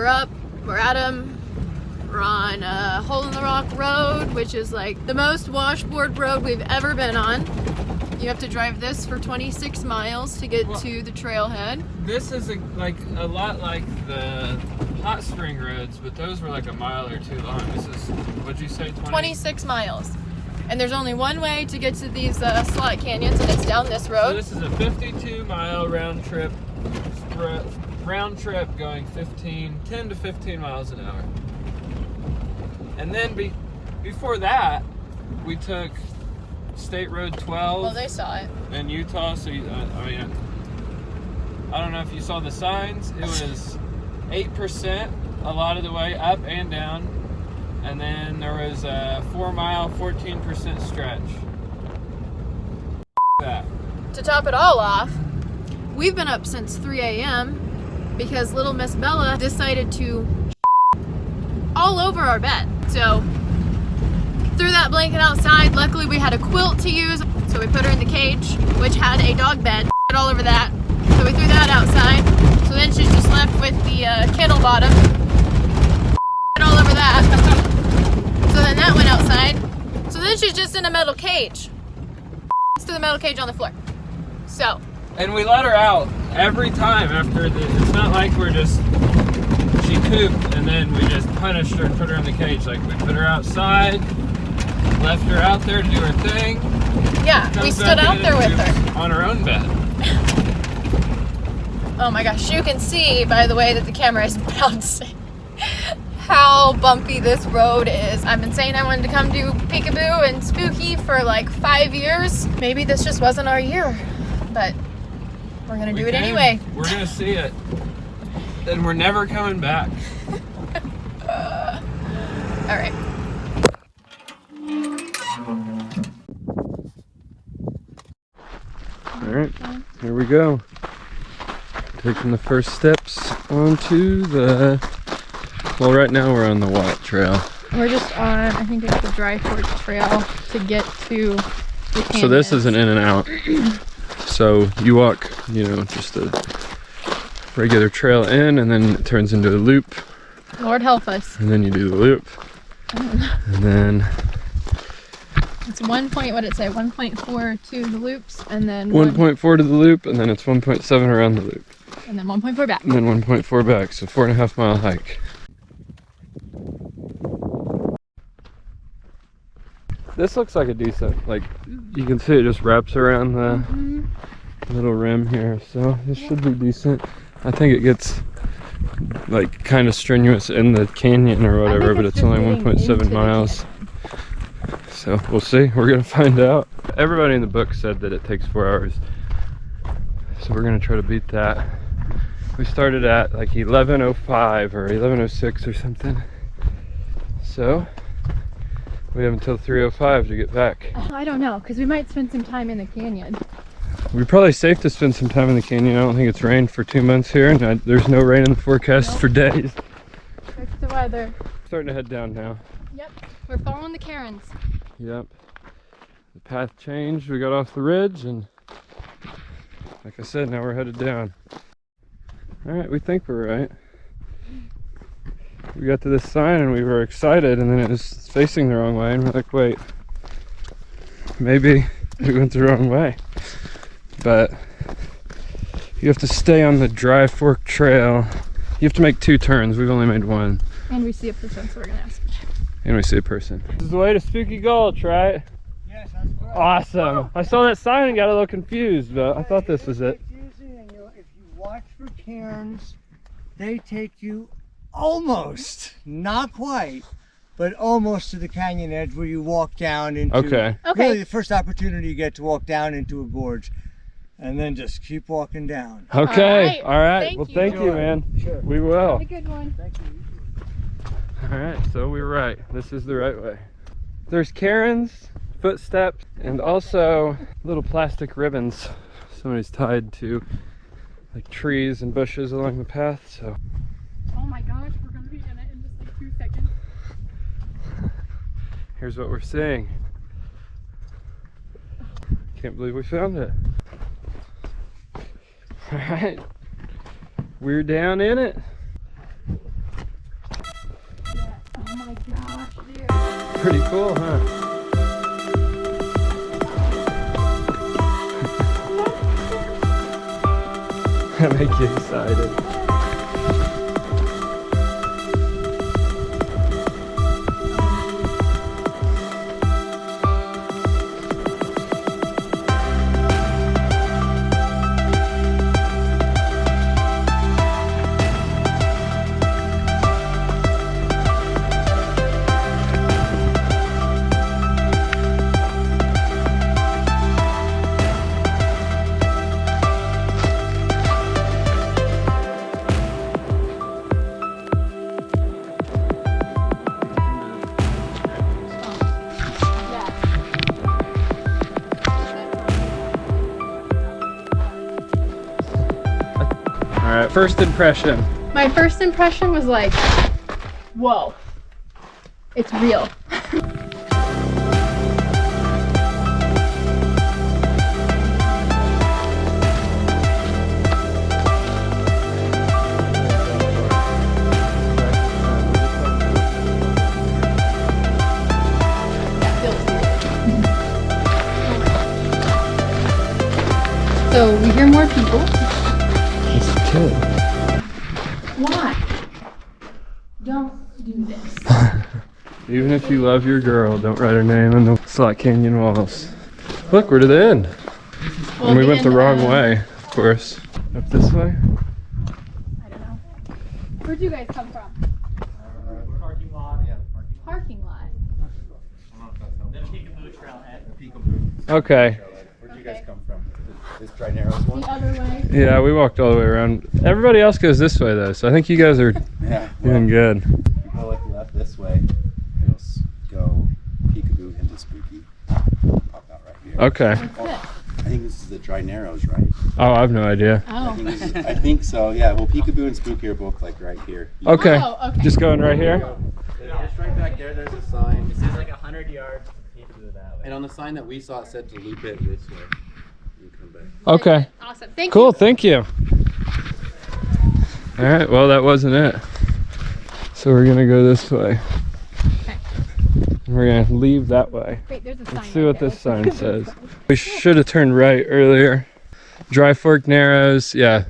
we're up, we're at them. We're on Hole in the Rock Road, which is like the most washboard road we've ever been on. You have to drive this for 26 miles to get to the trailhead. This is like a lot like the hot spring roads, but those were like a mile or two long. This is, what'd you say, 26 miles. And there's only one way to get to these slot canyons, and it's down this road. So this is a 52-mile round trip going 10 to 15 miles an hour. And then before that, we took State Road 12. Well, they saw it. In Utah, so I mean, I don't know if you saw the signs. It was 8% a lot of the way up and down. And then there was a 4-mile, 14% stretch. That. To top it all off, we've been up since 3 a.m. because little Miss Bella decided to all over our bed. So threw that blanket outside. Luckily we had a quilt to use, so we put her in the cage, which had a dog bed all over that. So we threw that outside. So then she's just left with the kennel bottom all over that. So then that went outside. So then she's just in a metal cage. To the metal cage on the floor. So. And we let her out every time after it's not like we're just, she pooped and then we just punished her and put her in the cage. Like, we put her outside, left her out there to do her thing. Yeah, we stood out there with her. On her own bed. Oh my gosh, you can see by the way that the camera is bouncing how bumpy this road is. I've been saying I wanted to come do Peekaboo and Spooky for like 5 years. Maybe this just wasn't our year, but we're gonna do it anyway. We're gonna see it. And we're never coming back. All right. All right, here we go. Taking the first steps onto the, well, right now we're on the White Trail. We're just on, I think it's the Dry Fork Trail to get to the canyon. So this is an in and out. So you walk, you know, just a regular trail in, and then it turns into a loop. Lord help us. And then you do the loop. And then it's 1.4 to the loops, and then 1.4 to the loop, and then it's 1.7 around the loop. And then 1.4 back. And then 1.4 back, so 4.5 mile hike. This looks like a decent, like, you can see it just wraps around the little rim here, so this should be decent. I think it gets like kind of strenuous in the canyon or whatever, but it's only 1.7 miles. So we'll see, we're gonna find out. Everybody in the book said that it takes 4 hours. So we're gonna try to beat that. We started at like 11:05 or 11:06 or something. So we have until 3:05 to get back. I don't know, because we might spend some time in the canyon. We're probably safe to spend some time in the canyon. I don't think it's rained for 2 months here, and there's no rain in the forecast for days. Check the weather. Starting to head down now. Yep, we're following the Karens. Yep. The path changed. We got off the ridge, and like I said, now we're headed down. All right, we think we're right. We got to this sign and we were excited, and then it was facing the wrong way, and we're like, wait, maybe we went the wrong way. But you have to stay on the Dry Fork Trail. You have to make 2 turns. We've only made 1. And we see a person, so we're gonna ask. And we see a person. This is the way to Spooky Gulch, right? Yes, that's correct. Awesome. I saw that sign and got a little confused, but I thought this was it. Confusing, and if you watch for cairns, they take you almost, not quite, but almost to the canyon edge where you walk down into, really the first opportunity you get to walk down into a gorge, and then just keep walking down. Okay, all right. Thank Thank you, man. Sure. We will. Have a good one. Thank you. All right, so we were right. This is the right way. There's cairns, footsteps, and also little plastic ribbons somebody's tied to like trees and bushes along the path. So. Oh my gosh, we're gonna be in it in just like 2 seconds. Here's what we're seeing. Can't believe we found it. All right, we're down in it. pretty cool, huh? That makes you excited. Alright, first impression. My first impression was like, whoa, it's real. So we hear more people. It's good. Why? Don't do this. Even if you love your girl, don't write her name on the Slot Canyon walls. Look, we're to the end. Well, And we went the wrong way, of course. Up this way? I don't know. Where'd you guys come from? Parking lot. Yeah, Parking lot. Then Peekaboo trailhead. Peekaboo. Okay. Where'd you guys come from? This Dry Narrows one? The other way. Yeah, we walked all the way around. Everybody else goes this way though, so I think you guys are Yeah. doing good. If you go like left this way, it'll go Peekaboo into Spooky. Pop out right here. Okay. What's this? I think this is the Dry Narrows, right? Oh, I have no idea. Oh. I think so, yeah. Well, Peekaboo and Spooky are both like right here. Okay. Oh, okay. Just going right here? Just right back there, there's a sign. This is like 100 yards Peekaboo that way. And on the sign that we saw, it said to loop it this way. You come back. Okay. Awesome. Thank Cool, you. thank you. Alright, well that wasn't it. So we're gonna go this way. Okay. And we're gonna leave that way. Wait, there's a sign. Let's see right what there. this sign says. We should have turned right earlier. Dry Fork Narrows, yeah.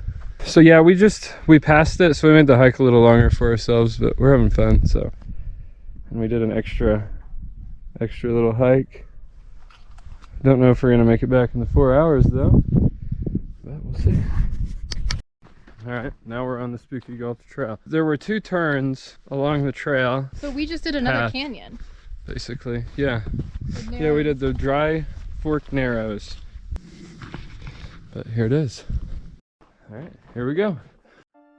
So yeah, we passed it, so we made the hike a little longer for ourselves, but we're having fun, so. And we did an extra little hike. Don't know if we're gonna make it back in the 4 hours though, but we'll see. All right, now we're on the Spooky Gulch Trail. There were 2 turns along the trail, So we just did another Path. canyon. basically. Yeah, yeah, we did the Dry Fork Narrows. But here it is. All right, here we go.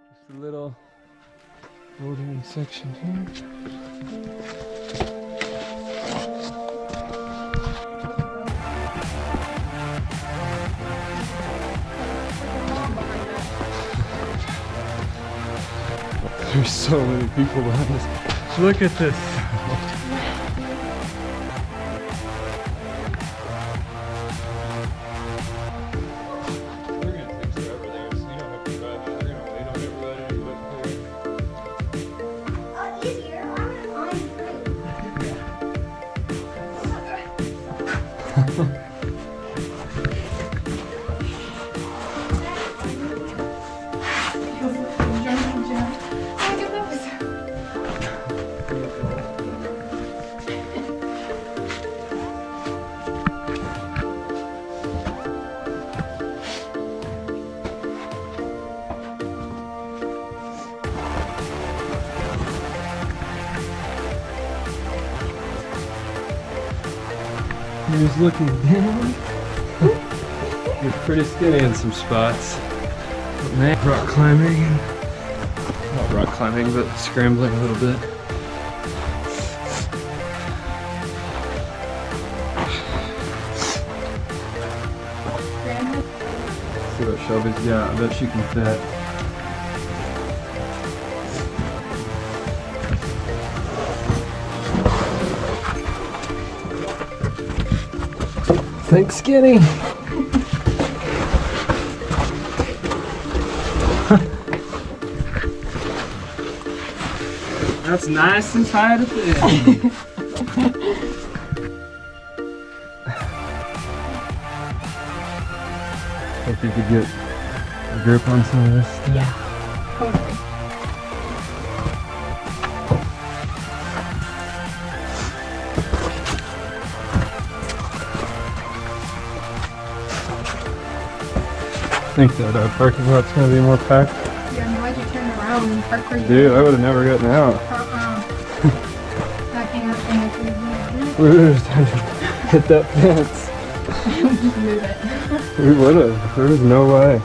Just a little bouldering section here. There's so many people behind us. Look at this. We're gonna fix it over there, so you don't have to drive out. We're gonna wait on everybody, but Easier. here's looking down. You're pretty skinny in some spots. But man, rock climbing. Not rock climbing, but scrambling a little bit. See what Shelby's got. I bet she can fit. Think skinny. That's nice and tight at the end. Hope you could get a grip on some of this stuff. Yeah, totally. I think that parking lot's gonna be more packed. Yeah, why'd you turn around and park where you Dude, I would have never gotten out. Backing up and We would have just had to hit that fence. just move it. We would have. There was no way.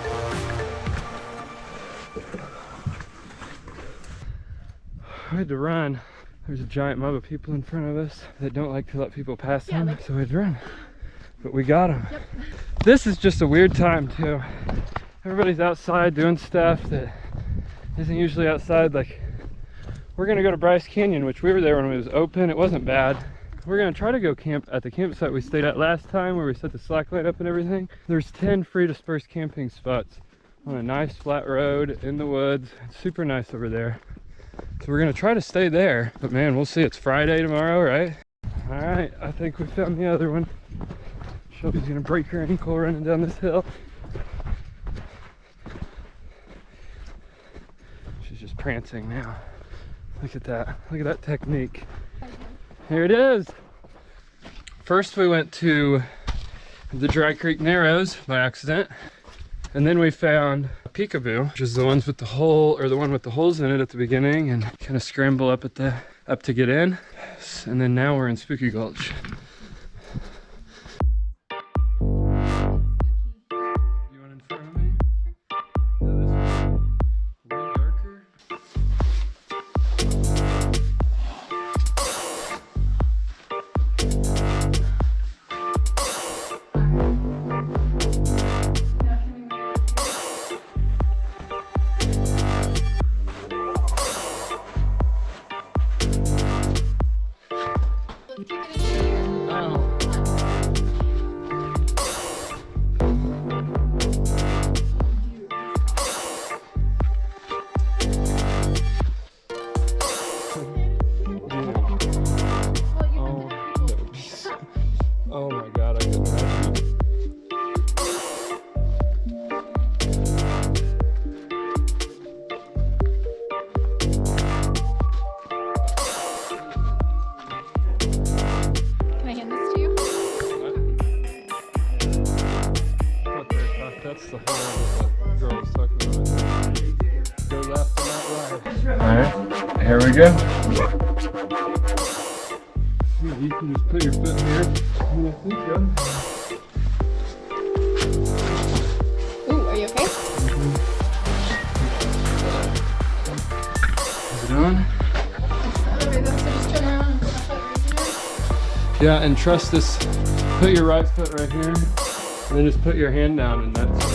I had to run. There's a giant mob of people in front of us that don't like to let people pass them, so we had to run. But we got them. Yep. This is just a weird time too. Everybody's outside doing stuff that isn't usually outside. Like, we're gonna go to Bryce Canyon, which we were there when it was open. It wasn't bad. We're gonna try to go camp at the campsite we stayed at last time, where we set the slack light up and everything. There's 10 free dispersed camping spots on a nice flat road in the woods. It's super nice over there. So we're gonna try to stay there, but man, we'll see. It's Friday tomorrow, right? All right, I think we found the other one. Shelby's gonna break her ankle running down this hill. She's just prancing now. Look at that. Look at that technique. Here it is. First we went to the Dry Creek Narrows by accident. And then we found Peekaboo, which is the ones with the hole, or the one with the holes in it at the beginning, and kind of scramble up to get in. And then now we're in Spooky Gulch. Oh my god, I couldn't imagine. Can I hand this to you? That's the hole that girl was talking about. Go left and not right. Alright, here we go. You can just put your foot here. And I think Ooh, are you okay? Is it on? Okay, so just turn around and put my foot right here. Yeah, and trust this. Put your right foot right here. And then just put your hand down and that's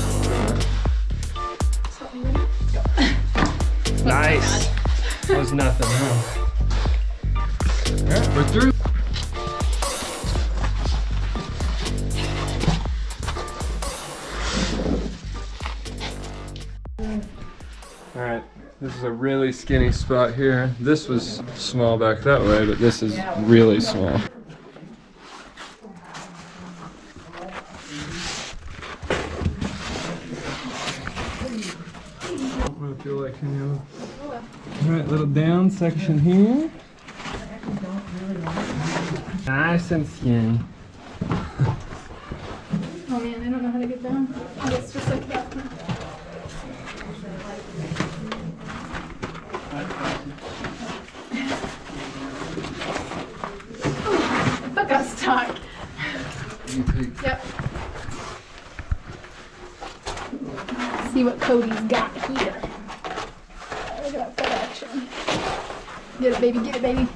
nice. That was nothing, huh? Alright, we're through. Alright, this is a really skinny spot here. This was small back that way, but this is really small. I feel like, you know. Alright, little down section here. Nice and skinny. Oh man, I don't know how to get down. I guess just like that. Foot got stuck. Yep. See what Cody's got here. Look at that foot action. Get it, baby. Get it, baby.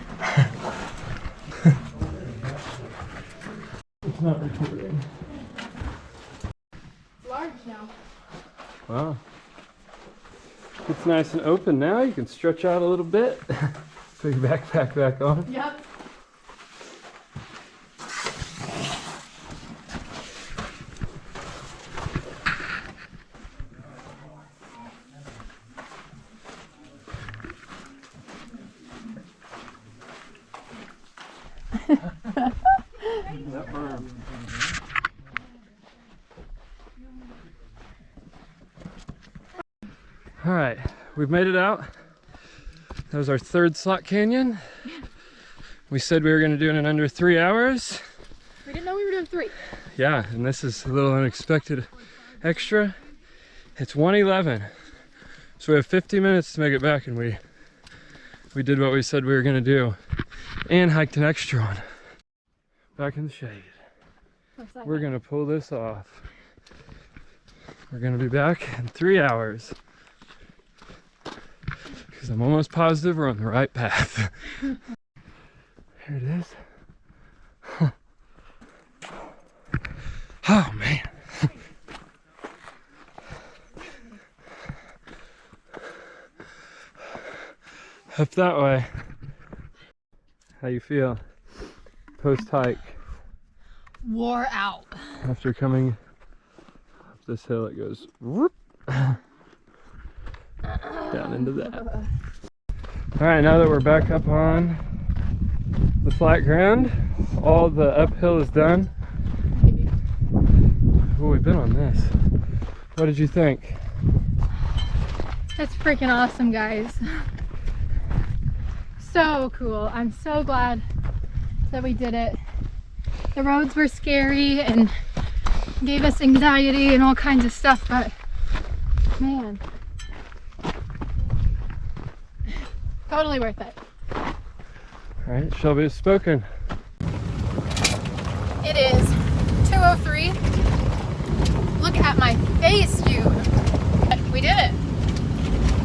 It's not recording. Large now. Wow. It's nice and open now. You can stretch out a little bit. Put your backpack back on. Yep. That berm. All right, we've made it out. That was our third slot canyon. We said we were gonna do it in under 3 hours. We didn't know we were doing 3. Yeah, and this is a little unexpected extra. It's 1:11, so we have 50 minutes to make it back, and we did what we said we were gonna do, and hiked an extra one. Back in the shade. We're gonna pull this off. We're gonna be back in 3 hours, because I'm almost positive we're on the right path. Here it is. Oh man. Up that way. How you feel post hike? Wore out. After coming up this hill, it goes whoop, down into that. All right, now that we're back up on the flat ground, all the uphill is done. Oh, we've been on this. What did you think? That's freaking awesome, guys. So cool. I'm so glad that we did it. The roads were scary and gave us anxiety and all kinds of stuff, but man, totally worth it. All right, Shelby has spoken. It is 2:03. Look at my face, dude. We did it.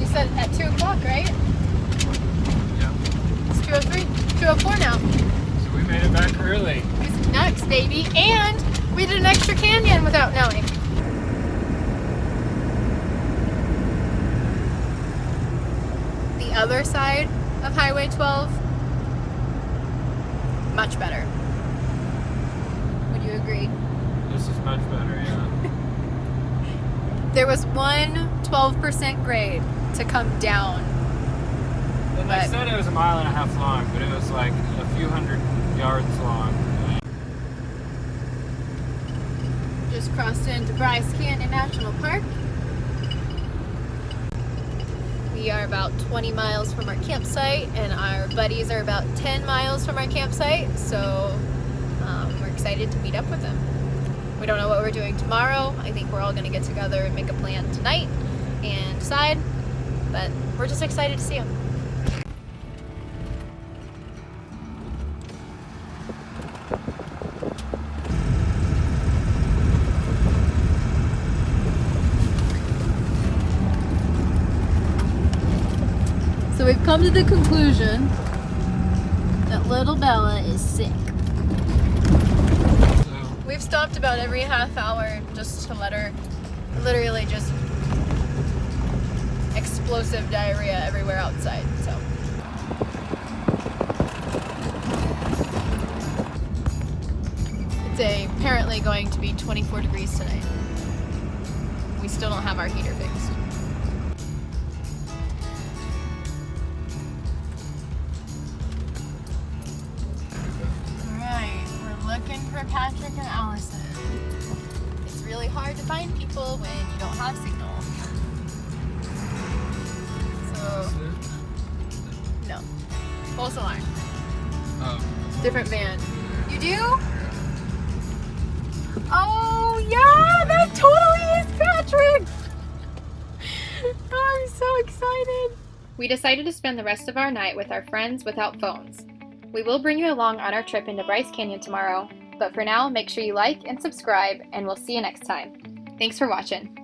You said at 2 o'clock, right? Yeah. It's 2:03, 2:04 now. So we made it back early. Who's next, baby? And we did an extra canyon without knowing. The other side of Highway 12, much better. Would you agree? This is much better, yeah. There was one 12% grade to come down. And they said it was 1.5 miles long, but it was like a few hundred yards long. Just crossed into Bryce Canyon National Park. We are about 20 miles from our campsite, and our buddies are about 10 miles from our campsite, so we're excited to meet up with them. We don't know what we're doing tomorrow. I think we're all going to get together and make a plan tonight and decide, but we're just excited to see them. So we've come to the conclusion that little Bella is sick. We've stopped about every half hour just to let her literally just explosive diarrhea everywhere outside, so. It's apparently going to be 24 degrees tonight. We still don't have our heater fixed. Looking for Patrick and Allison. It's really hard to find people when you don't have signal. So, no. False alarm. Oh. Different van. You do? Oh, yeah, that totally is Patrick! Oh, I'm so excited. We decided to spend the rest of our night with our friends without phones. We will bring you along on our trip into Bryce Canyon tomorrow, but for now, make sure you like and subscribe, and we'll see you next time. Thanks for watching.